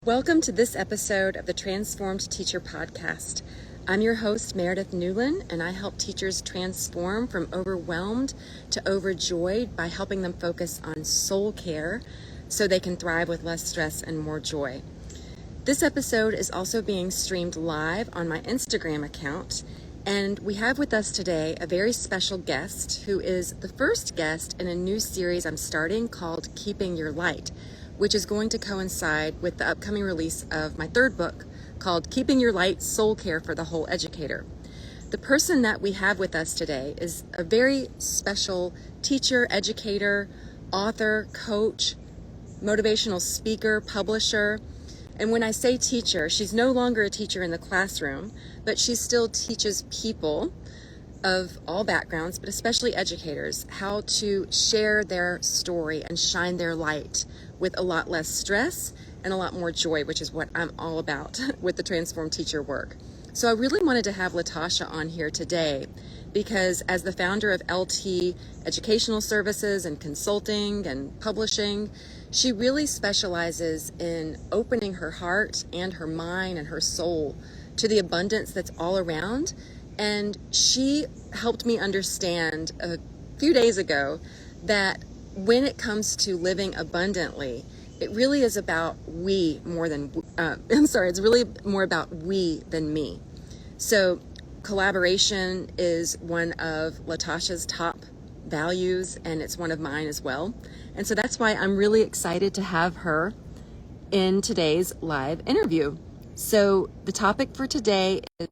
Welcome to this episode of the Transformed Teacher Podcast. I'm your host, Meredith Newland, and I help teachers transform from overwhelmed to overjoyed by helping them focus on soul care so they can thrive with less stress and more joy. This episode is also being streamed live on my Instagram account, and we have with us today a very special guest who is the first guest in a new series I'm starting called Keeping Your Light, which is going to coincide with the upcoming release of my third book called Keeping Your Light, Soul Care for the Whole Educator. The person that we have with us today is a very special teacher, educator, author, coach, motivational speaker, publisher. And when I say teacher, she's no longer a teacher in the classroom, but she still teaches people of all backgrounds, but especially educators, how to share their story and shine their light with a lot less stress and a lot more joy, which is what I'm all about with the Transform Teacher work. So I really wanted to have Latasha on here today because as the founder of LT Educational Services and Consulting and Publishing, she really specializes in opening her heart and her mind and her soul to the abundance that's all around. And she helped me understand a few days ago that when it comes to living abundantly, it really is about we more than, it's really more about we than me. So collaboration is one of Latasha's top values, and it's one of mine as well. And so that's why I'm really excited to have her in today's live interview. So the topic for today is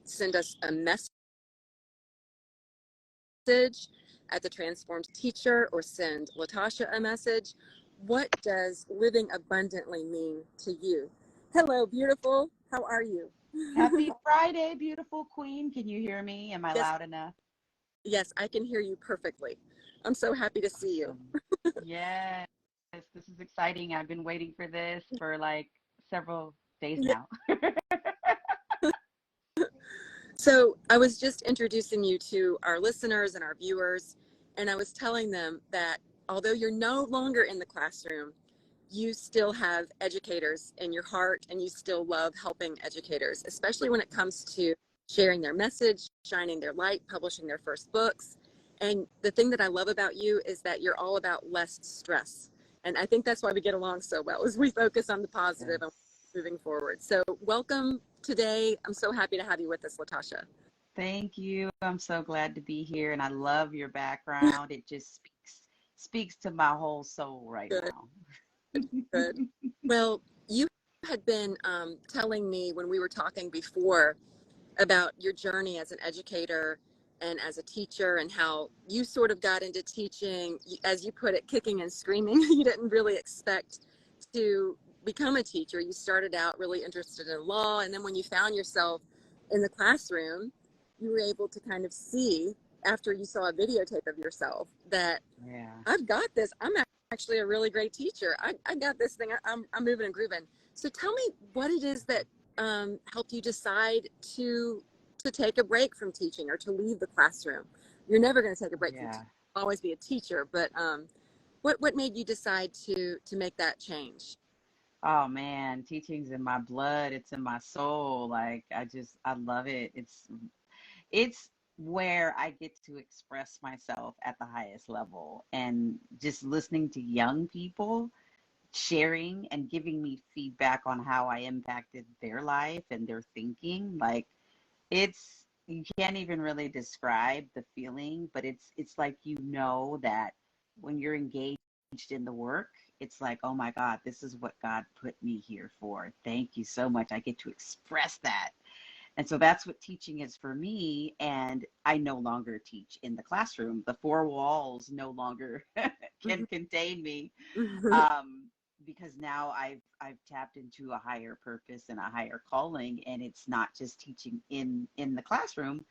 send us a message at the Transformed Teacher or send Latasha a message. What does living abundantly mean to you? Hello, beautiful. How are you? Happy Friday, beautiful queen. Can you hear me? Am I Yes, loud enough? yes, I can hear you perfectly. I'm so happy to see you. Awesome. Yes, this is exciting. I've been waiting for this for like several days Yeah. now. So I was just introducing you to our listeners and our viewers, and I was telling them that although you're no longer in the classroom, you still have educators in your heart and you still love helping educators, especially when it comes to sharing their message, shining their light, publishing their first books. And the thing that I love about you is that you're all about less stress. And I think that's why we get along so well, is we focus on the positive and Yes. moving forward. So welcome today. I'm so happy to have you with us, Latasha. Thank you. I'm so glad to be here and I love your background. It just speaks to my whole soul right Good, now. good. Well, you had been telling me when we were talking before about your journey as an educator and as a teacher and how you sort of got into teaching, as you put it, kicking and screaming. You didn't really expect to become a teacher. You started out really interested in law, and then when you found yourself in the classroom, you were able to kind of see after you saw a videotape of yourself that Yeah. I've got this. I'm actually a really great teacher. I got this thing. I'm moving and grooving. So tell me what it is that helped you decide to take a break from teaching or to leave the classroom. You're never going to take a break from teaching. Yeah. Always be a teacher, but what made you decide to make that change? Oh man, teaching's in my blood. It's in my soul. Like I love it. It's where I get to express myself at the highest level. And just listening to young people sharing and giving me feedback on how I impacted their life and their thinking, like you can't even really describe the feeling, but it's like that when you're engaged in the work, it's like, oh my God, this is what God put me here for. Thank you so much. I get to express that. And so that's what teaching is for me. And I no longer teach in the classroom. The four walls no longer can contain me, um, because now I've tapped into a higher purpose and a higher calling. And it's not just teaching in the classroom.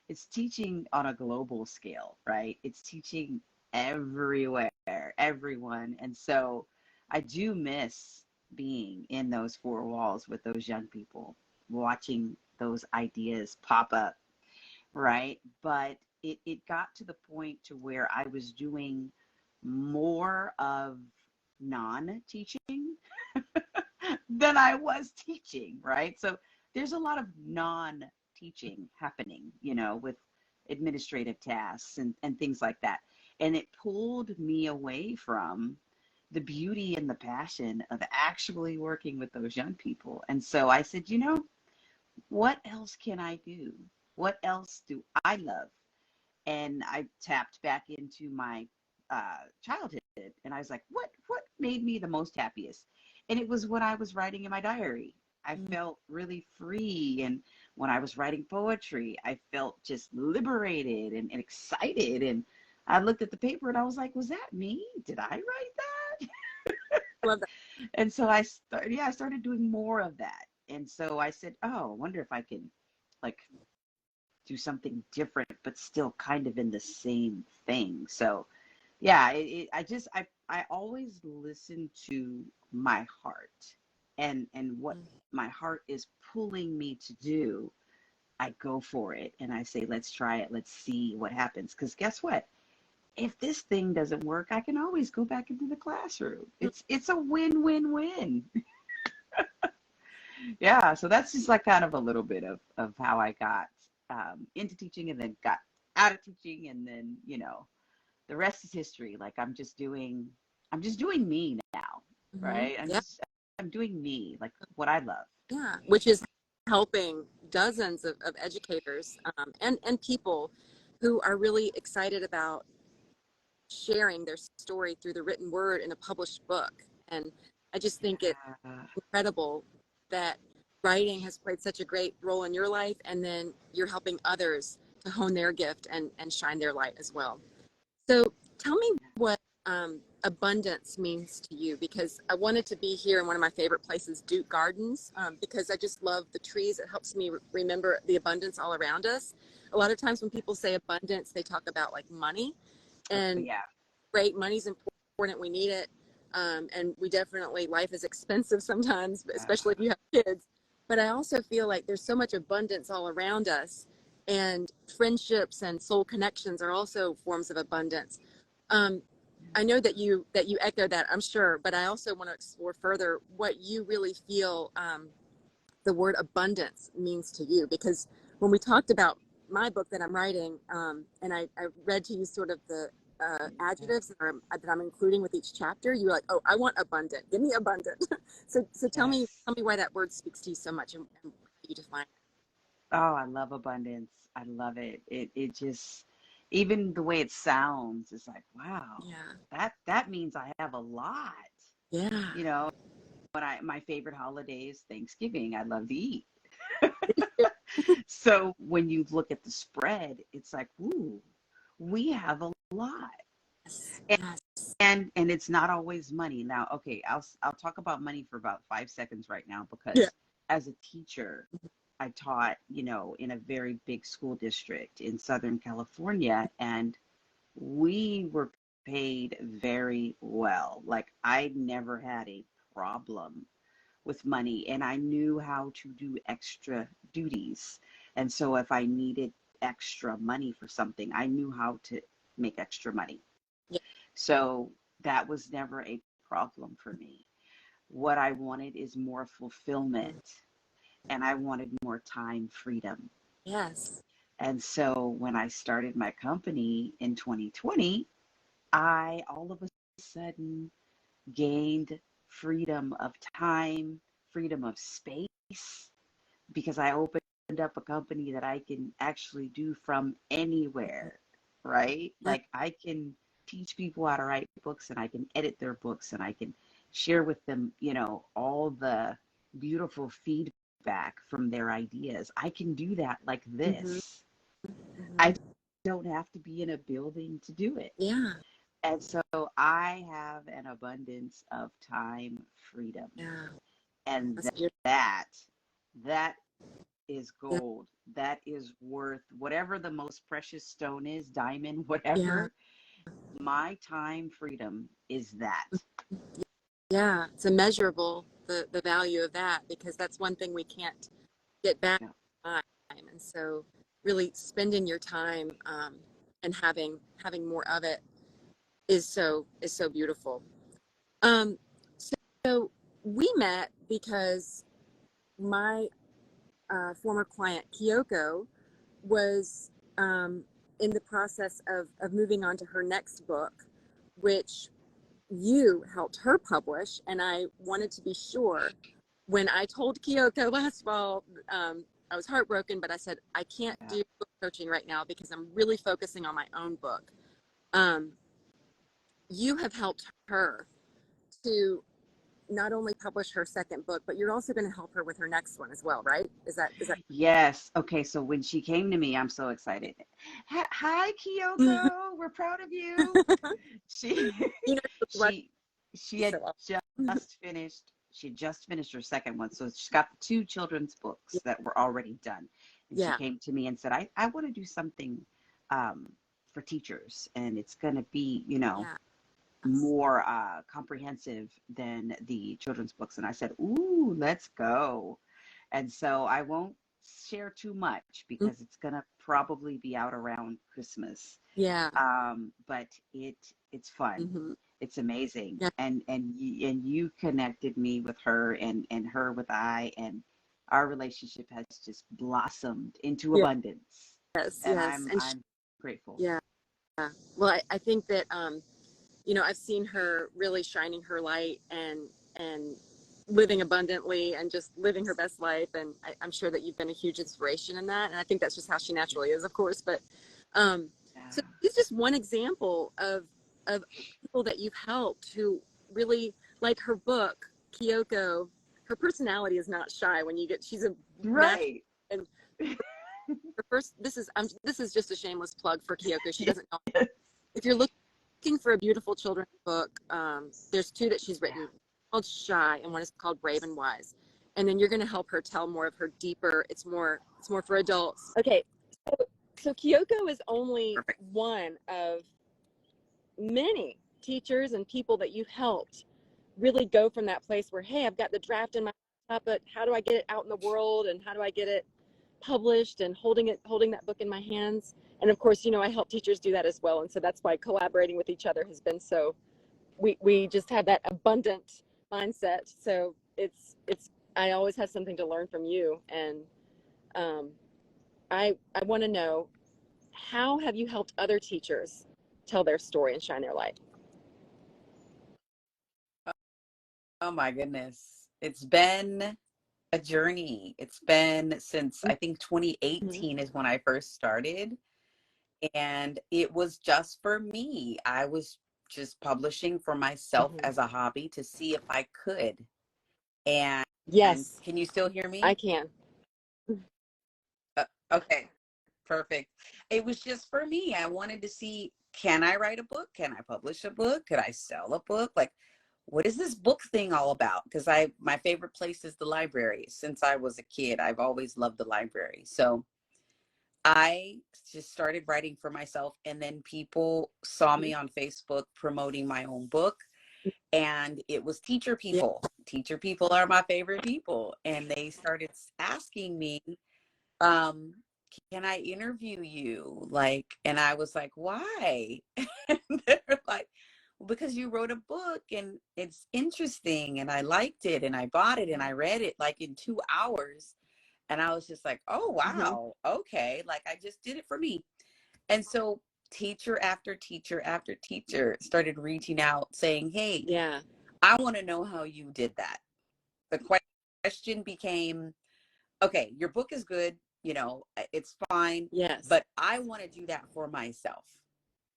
It's teaching on a global scale, right? It's teaching everywhere, everyone. And so I do miss being in those four walls with those young people, watching those ideas pop up, right? But it got to the point to where I was doing more of non-teaching than I was teaching, right? So there's a lot of non-teaching happening, with administrative tasks and things like that. And it pulled me away from the beauty and the passion of actually working with those young people. And so I said, what else can I do? What else do I love? And I tapped back into my childhood, and I was like, what made me the most happiest? And it was when I was writing in my diary. I felt really free, and when I was writing poetry, I felt just liberated and excited. And I looked at the paper and I was like, was that me? Did I write that? Love that. And so I started doing more of that. And so I said, oh, I wonder if I can like do something different, but still kind of in the same thing. So yeah, I always listen to my heart, and what my heart is pulling me to do. I go for it and I say, let's try it. Let's see what happens. Because guess what? If this thing doesn't work, I can always go back into the classroom. It's a win-win-win. Yeah, so that's just like kind of a little bit of how I got into teaching, and then got out of teaching, and then the rest is history. Like I'm just doing me now, right? Yeah. I'm doing me, like what I love. Yeah, which is helping dozens of educators and people who are really excited about sharing their story through the written word in a published book. And I just think it's Uh, incredible that writing has played such a great role in your life, and then you're helping others to hone their gift and shine their light as well. So tell me what abundance means to you, because I wanted to be here in one of my favorite places, Duke Gardens, because I just love the trees. It helps me remember the abundance all around us. A lot of times when people say abundance, they talk about like money, and yeah. great, money's important. We need it. And we definitely, life is expensive sometimes, especially if you have kids. But I also feel like there's so much abundance all around us, and friendships and soul connections are also forms of abundance. Um, I know that you echo that, I'm sure, but I also want to explore further what you really feel the word abundance means to you, because when we talked about my book that I'm writing, and I read to you sort of the adjectives that I'm including with each chapter, you were like, oh, I want abundant, give me abundant. So tell me Yes. why that word speaks to you so much, and how you define Oh, I love abundance. I love it. It just, even the way it sounds is like, wow, it. that means I have a lot. Yeah, You know, my favorite holiday is Thanksgiving. I love to eat. yeah. So when you look at the spread, it's like, ooh, we have a lot. Yes, And yes. and it's not always money. Now, okay, I'll talk about money for about 5 seconds right now, Yeah. because as a teacher, I taught, in a very big school district in Southern California, and we were paid very well. Like I never had a problem with money, and I knew how to do extra duties. And so if I needed extra money for something, I knew how to make extra money. Yeah. So that was never a problem for me. What I wanted is more fulfillment, and I wanted more time freedom. Yes. And so when I started my company in 2020, I all of a sudden gained freedom of time, freedom of space, because I opened up a company that I can actually do from anywhere, right? Yeah. Like I can teach people how to write books, and I can edit their books, and I can share with them, all the beautiful feedback from their ideas. I can do that like Hmm. this. I Hmm. don't have to be in a building to do it. Yeah. And so I have an abundance of time freedom. Yeah. And That's beautiful. that that is Yeah. gold. That is worth whatever the most precious stone is, diamond, Yeah. whatever. My time freedom is that. Yeah. It's immeasurable, the value of that, because that's one thing we can't get back Yeah. in time. And so really spending your time and having more of it is so beautiful. Um, so we met because my former client Kyoko was in the process of moving on to her next book, which you helped her publish. And I wanted to be sure when I told Kyoko last fall, I was heartbroken, but I said, I can't Yeah. do book coaching right now because I'm really focusing on my own book. Um, you have helped her to not only publish her second book, but you're also going to help her with her next one as well, right? Is that Yes. Okay. So when she came to me, I'm so excited. Hi, Kyoko. We're proud of you. She you know what? she she had So just finished her second one. So she's got the two children's books that were already done. And she yeah, came to me and said, I want to do something um, for teachers, and it's going to be, yeah, more comprehensive than the children's books. And I said, ooh, let's go. And so I won't share too much because it's going to probably be out around Christmas. yeah, But it's fun. mm-hmm. It's amazing. Yeah, And you connected me with her, and her with I, and our relationship has just blossomed into yeah, abundance. yes, And yes, I'm grateful. yeah. Well, I think that you know, I've seen her really shining her light and living abundantly and just living her best life. And I'm sure that you've been a huge inspiration in that. And I think that's just how she naturally is, of course. But um, so Yeah. it's just one example of people that you've helped who really like her book, Kyoko. Her personality is not shy when you get. She's a natural. Right. And her first, this is just a shameless plug for Kyoko. She doesn't know if you're looking for a beautiful children's book, there's two that she's Yeah. written called Shy, and one is called Brave and Wise. And then you're going to help her tell more of her deeper. It's more for adults. Okay, so Kyoko is only Perfect. one of many teachers and people that you've helped really go from that place where, hey, I've got the draft in my laptop, but how do I get it out in the world, and how do I get it published, and holding that book in my hands. And of course, you know, I help teachers do that as well. And so that's why collaborating with each other has been so, we just have that abundant mindset. So it's I always have something to learn from you. And um, I want to know, how have you helped other teachers tell their story and shine their light? Oh my goodness. It's been a journey. It's been since I think Mm-hmm. 2018 is when I first started. And it was just for me. I was just publishing for myself Mm-hmm. as a hobby to see if I could. And Yes, can you still hear I me? can. Okay, perfect. It was just for me. I wanted to see, can I write a book? Can I publish a book? Could I sell a book? Like, what is this book thing all about? Because my favorite place is the library. Since I was a kid, I've always loved the library. So I just started writing for myself, and then people saw me on Facebook promoting my own book, and it was teacher Yeah. people. Teacher people are my favorite people, and they started asking me, um, "Can I interview you?" Like, and I was like, "Why?" And they're like, "Well, because you wrote a book and it's interesting, and I liked it, and I bought it, and I read it like in 2 hours." And I was just like, oh, Mm-hmm. wow. Okay. Like I just did it for me. And so teacher after teacher after teacher started reaching out saying, hey, Yeah. I want to know how you did that. The question became, okay, your book is good, it's fine, Yes. but I want to do that for myself.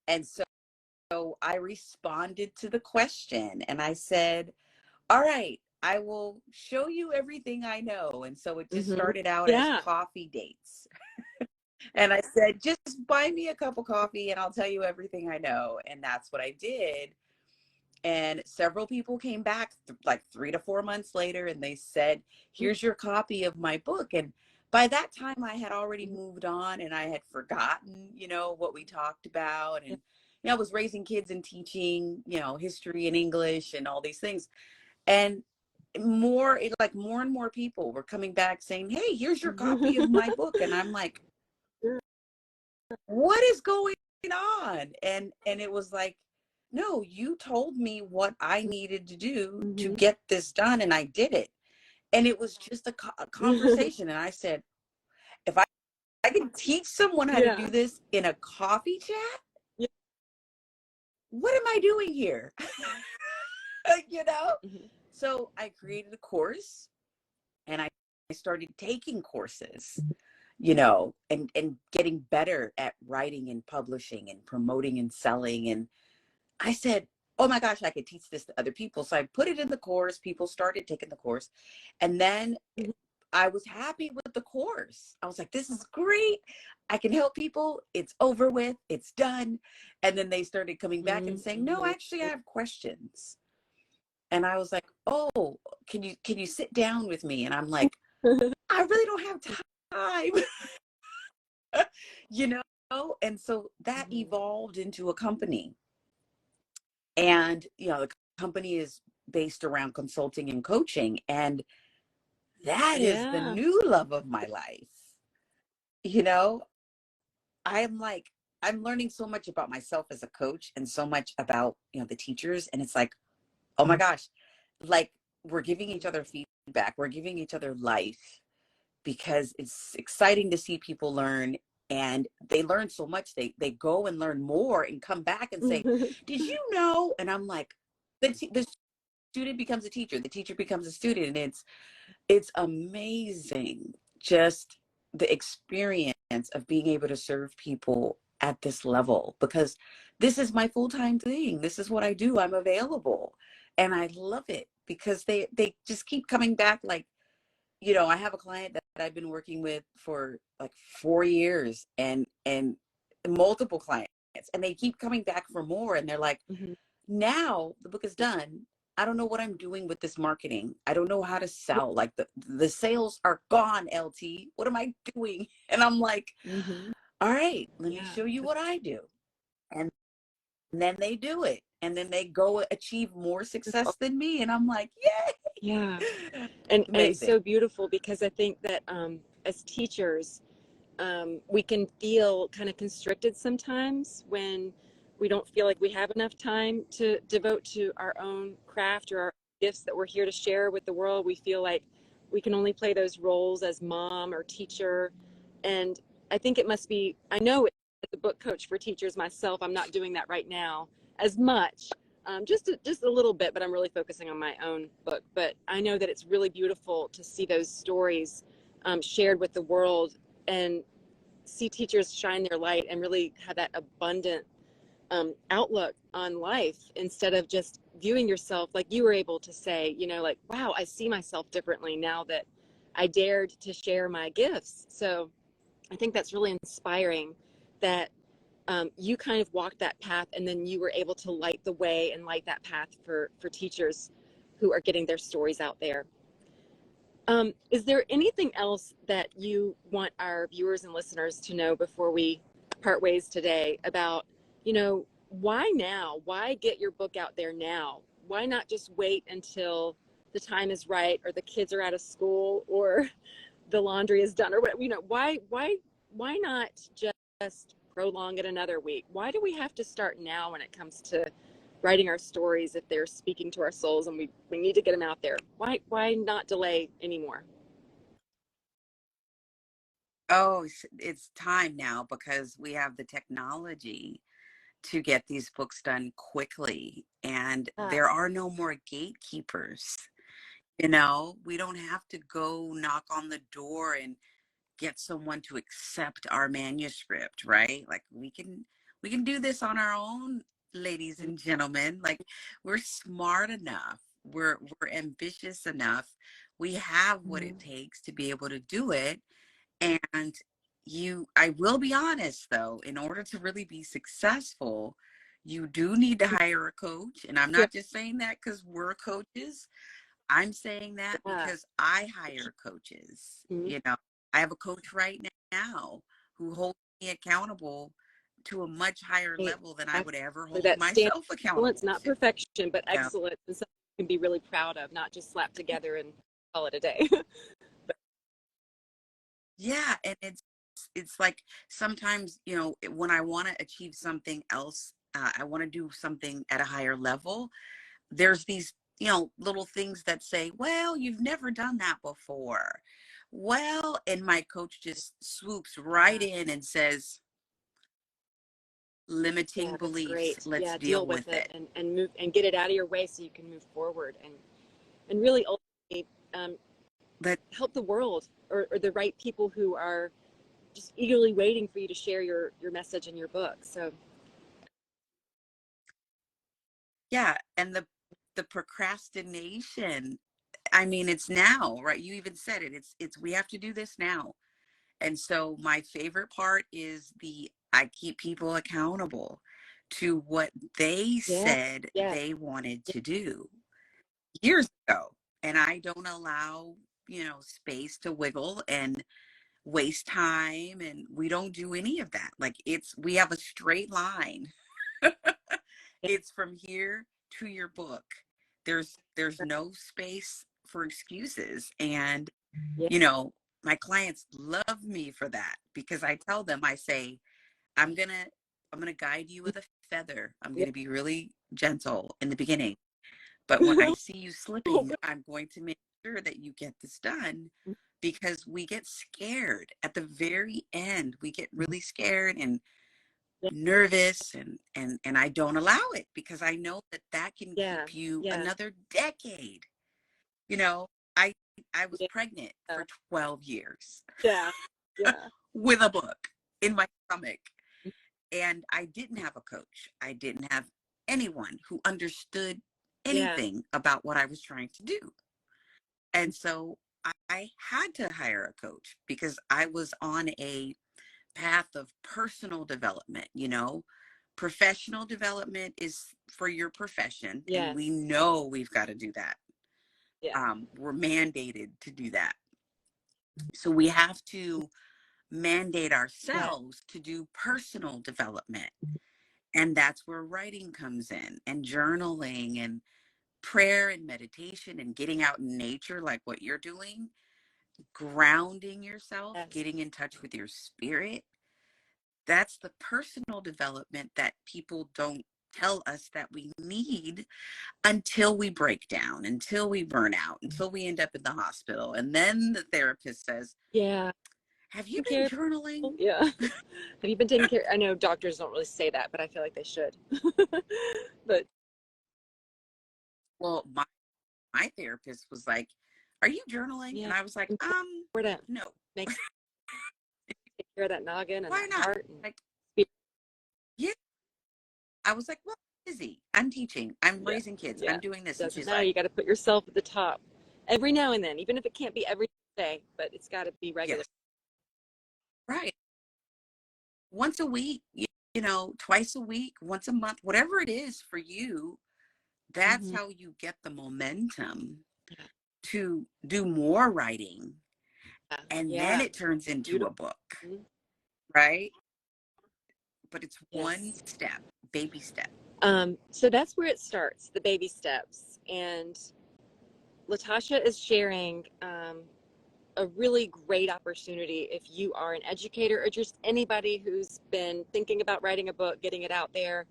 And so I responded to the question and I said, all right, I will show you everything I know. And so it just Mm-hmm. started out as Yeah. coffee dates. And I said, just buy me a cup of coffee and I'll tell you everything I know. And that's what I did. And several people came back like 3 to 4 months later and they said, here's your copy of my book. And by that time, I had already moved on and I had forgotten, what we talked about. And, I was raising kids and teaching, history and English and all these things. And more and more people were coming back saying, hey, here's your copy of my book. And I'm like, what is going on? And it was like, no, you told me what I needed to do to Mm-hmm. get this done, and I did it. And it was just a conversation. And I said, if I can teach someone how to Yeah. do this in a coffee chat, Yeah. what am I doing here? You know? Mm-hmm. So I created a course, and I started taking courses, and getting better at writing and publishing and promoting and selling. And I said, oh my gosh, I could teach this to other people. So I put it in the course. People started taking the course. And then I was happy with the course. I was like, this is great. I can help people. It's over with. It's done. And then they started coming back and saying, no, Mm-hmm. actually, I have questions. And I was like, oh, can you sit down with me? And I'm like, I really don't have time. you know? And so that Mm-hmm. evolved into a company. And, the company is based around consulting and coaching. And that is the Yeah. new love of my life. You know, I'm like, I'm learning so much about myself as a coach and so much about, the teachers. And it's like, oh my gosh, like we're giving each other feedback, we're giving each other life, because it's exciting to see people learn, and they learn so much. They go and learn more and come back and say, did you know? And I'm like, the student becomes a teacher, the teacher becomes a student. And it's amazing, just the experience of being able to serve people at this level, because this is my full-time thing. This is what I do. I'm available, and I love it, because they just keep coming back. Like, I have a client that I've been working with for like 4 years, and multiple clients, and they keep coming back for more. And they're like, Mm-hmm. now the book is done. I don't know what I'm doing with this marketing. I don't know how to Yeah. sell. Like the sales are gone, LT. What am I doing? And I'm like, Mm-hmm. all right, let me Yeah. show you what I do. And then they do it. And then they go achieve more That's success than me. And I'm like, yay. Yeah. And it's Amazing. so beautiful because I think that as teachers, we can feel kind of constricted sometimes when we don't feel like we have enough time to devote to our own craft or our gifts that we're here to share with the world. We feel like we can only play those roles as mom or teacher. And I think it must be, I know as a book coach for teachers myself, I'm not doing that right now as much. Just a little bit, but I'm really focusing on my own book. But I know that it's really beautiful to see those stories shared with the world, and see teachers shine their light and really have that abundant outlook on life, instead of just viewing yourself like you were able to say, like, wow, I see myself differently now that I dared to share my gifts. So I think that's really inspiring that you kind of walked that path, and then you were able to light the way and light that path for teachers who are getting their stories out there. Is there anything else that you want our viewers and listeners to know before we part ways today about, why now? Why get your book out there now? Why not just wait until the time is right, or the kids are out of school, or the laundry is done, or whatever? Why not just prolong it another week? Why do we have to start now when it comes to writing our stories if they're speaking to our souls and we need to get them out there? Why not delay anymore? Oh, it's time now, because we have the technology to get these books done quickly, and Ah, there are no more gatekeepers. We don't have to go knock on the door and get someone to accept our manuscript, right? Like, we can do this on our own, ladies and gentlemen. Like, we're smart enough. We're ambitious enough. We have what mhm. it takes to be able to do it. And I will be honest though, in order to really be successful, you do need to hire a coach. And I'm Yeah, not just saying that because we're coaches. I'm saying that yeah. because I hire coaches. Mhm. I have a coach right now who holds me accountable to a much higher Right. level than I would ever Absolutely. hold That standard myself of excellence, accountable not to. perfection, but You know? excellence, and something you can be really proud of, not just slap together and call it a day. Yeah, and it's like sometimes, when I want to achieve something else I want to do something at a higher level. There's these, little things that say, well, you've never done that before. Well, and my coach just swoops right Yeah. in and says, limiting Yeah, that's beliefs, great. let's Yeah, deal deal with with it it. and move and get it out of your way so you can move forward and really ultimately But help the world or the right people who are just eagerly waiting for you to share your message in your book. So yeah, and the procrastination, I mean, it's now, right? You even said it. It's we have to do this now. And so my favorite part is I keep people accountable to what they yeah, said yeah, they wanted to do years ago. And I don't allow, space to wiggle and waste time. And we don't do any of that. Like we have a straight line. yeah, It's from here to your book. There's no space for excuses. And, yeah, you know, my clients love me for that because I tell them, I say, I'm going to I'm going to guide you with a feather. I'm yeah. going to be really gentle in the beginning. But when I see you Oh, slipping, good. I'm going to make sure that you get this done because we get scared at the very end. We get really scared and Yeah, nervous and I don't allow it because I know that can yeah, keep you yeah, another decade. You know, I I was yeah, pregnant for 12 years yeah, yeah, with a book in my stomach and I didn't have a coach. I didn't have anyone who understood yeah, anything about what I was trying to do. And so I had to hire a coach because I was on a path of personal development, professional development is for your profession and we yes, know we've got to do that. yeah, We're mandated to do that, so we have to mandate yeah, ourselves to do personal development, and that's where writing comes in and journaling and prayer and meditation and getting out in nature like what you're doing, grounding yourself, yes, getting in touch with your spirit. That's the personal development that people don't tell us that we need until we break down, until we burn out, until we end up in the hospital. And then the therapist says, yeah. have you Taking been care of journaling? people. Yeah. Have you been taking care? I know doctors don't really say that, but I feel like they should. But Well, my therapist was like, are you journaling? yeah, And I was like, important. no. Makes take care of that noggin and Why that not? heart and Like, spirit. yeah. I was like, well, I'm busy. I'm teaching. I'm Yeah, raising kids. yeah. I'm doing this. And Doesn't she's matter. like, You got to put yourself at the top every now and then, even if it can't be every day, but it's got to be regular. yes, right. Once a week, twice a week, once a month, whatever it is for you, that's Hmm. how you get the momentum Yeah, to do more writing. yeah, And then yeah. it turns into a Beautiful. book, Mhm. right? But it's one Yes. step, baby step. So that's where it starts, the baby steps. And Latasha is sharing a really great opportunity if you are an educator or just anybody who's been thinking about writing a book, getting it out there.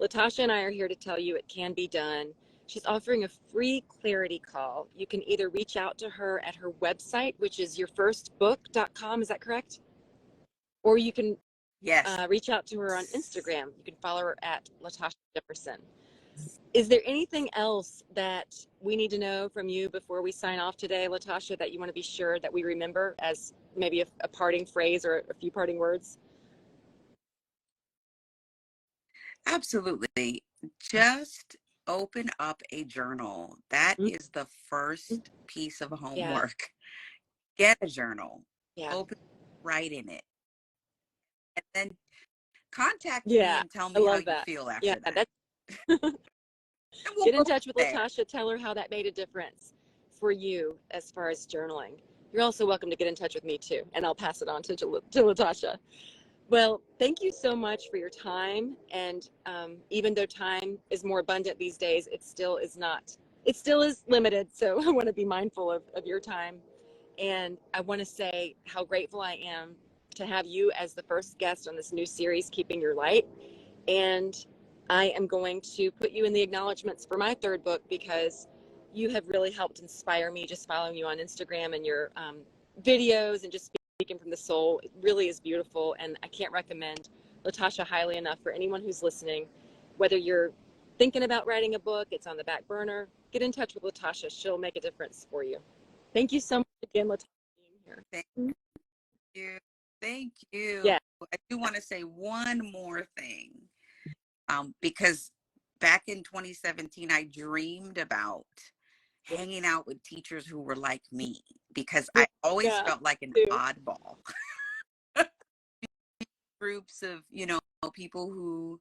Latasha and I are here to tell you it can be done. She's offering a free clarity call. You can either reach out to her at her website, which is yourfirstbook.com. Is that correct? Or you can Yes, reach out to her on Instagram. You can follow her at Latasha Jimerson. Is there anything else that we need to know from you before we sign off today, Latasha, that you want to be sure that we remember as maybe a parting phrase or a few parting words? absolutely. Just open up a journal. That Mhm. is the first piece of Yeah, homework. Get a journal, yeah, open, write in it, and then contact me yeah. and tell I me how love you that. feel Yeah, after that. that's And we'll get go in from touch with there. Latasha. Tell her how that made a difference for you as far as journaling. You're also welcome to get in touch with me too, and I'll pass it on to Latasha. Well, thank you so much for your time. And even though time is more abundant these days, it still is not. It still is limited. So I want to be mindful of your time. And I want to say how grateful I am to have you as the first guest on this new series, Keeping Your Light. And I am going to put you in the acknowledgments for my third book because you have really helped inspire me just following you on Instagram and your videos and just speaking from the soul. It really is beautiful, and I can't recommend Latasha highly enough for anyone who's listening. Whether you're thinking about writing a book, it's on the back burner, get in touch with Latasha. She'll make a difference for you. Thank you so much again, Latasha, for being here. Thank you. Thank you. Yeah. I do want to say one more thing, because back in 2017, I dreamed about hanging out with teachers who were like me, because I always felt like an oddball. Groups of, people who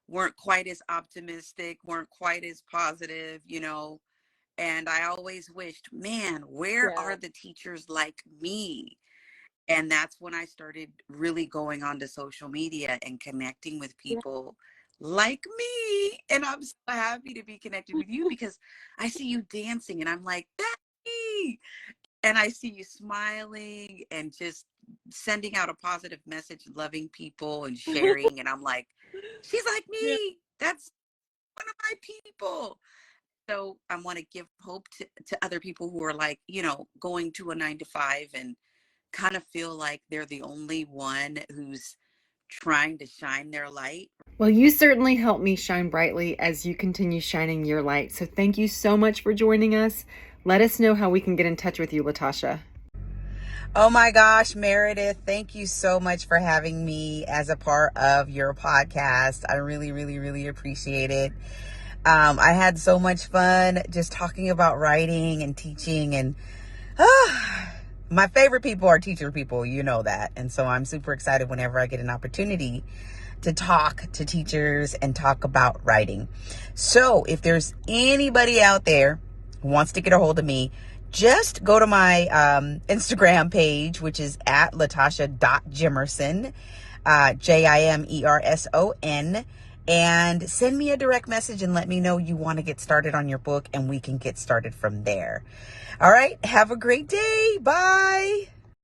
weren't quite as optimistic, weren't quite as positive, and I always wished, man, where are the teachers like me? And that's when I started really going onto social media and connecting with people like me. And I'm so happy to be connected with you because I see you dancing and I'm like, that's me. And I see you smiling and just sending out a positive message, loving people and sharing. And I'm like, she's like me. That's one of my people. So I want to give hope to other people who are like, going to a 9-to-5 and kind of feel like they're the only one who's trying to shine their light. Well, you certainly help me shine brightly as you continue shining your light. So thank you so much for joining us. Let us know how we can get in touch with you, Latasha. Oh my gosh, Meredith, thank you so much for having me as a part of your podcast. I really, really, really appreciate it. I had so much fun just talking about writing and teaching, and my favorite people are teacher people, you know that. And so I'm super excited whenever I get an opportunity to talk to teachers and talk about writing. So if there's anybody out there who wants to get a hold of me, just go to my Instagram page, which is at latasha.jimerson, Jimerson, and send me a direct message and let me know you want to get started on your book, and we can get started from there. All right. Have a great day. Bye.